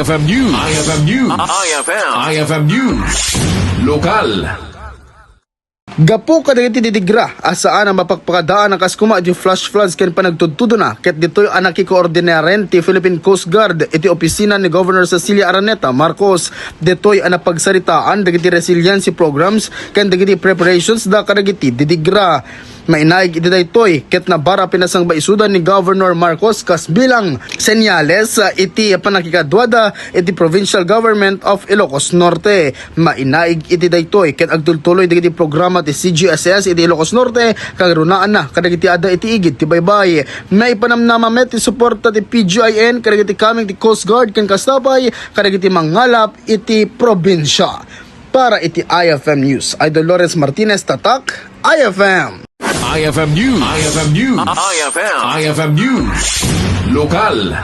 IFM News. IFM News. IFM News. Lokal. Gapo kadagiti didigra asaan ang mapagpakadaan ang kaskuma iti flash floods ken panagtudtudo na ket ditoy ang nakikoordinaren ti Philippine Coast Guard iti opisina ni Governor Cecilia Araneta Marcos. Ditoy ang napagsaritaan dagiti resiliency programs ken dagiti preparations da kadagiti didigra. Mainaig iti daytoy ket nabara pinasang baisudan ni Governor Marcos kas bilang senyales iti panakikadwada iti provincial government of Ilocos Norte. Mainaig iti daytoy ket agtultuloy dagiti programa ti CGSS iti Ilocos Norte kag runaan na kadagiti adda iti igid ti baybay. May panamnamamet ti suporta ti PGIN kadagiti kaming ti Coast Guard ken kastabay kadagiti mangalap iti probinsya. Para iti IFM News, Idol Lawrence Martinez Tatak, IFM. IFM News. IFM News. IFM News. Lokal.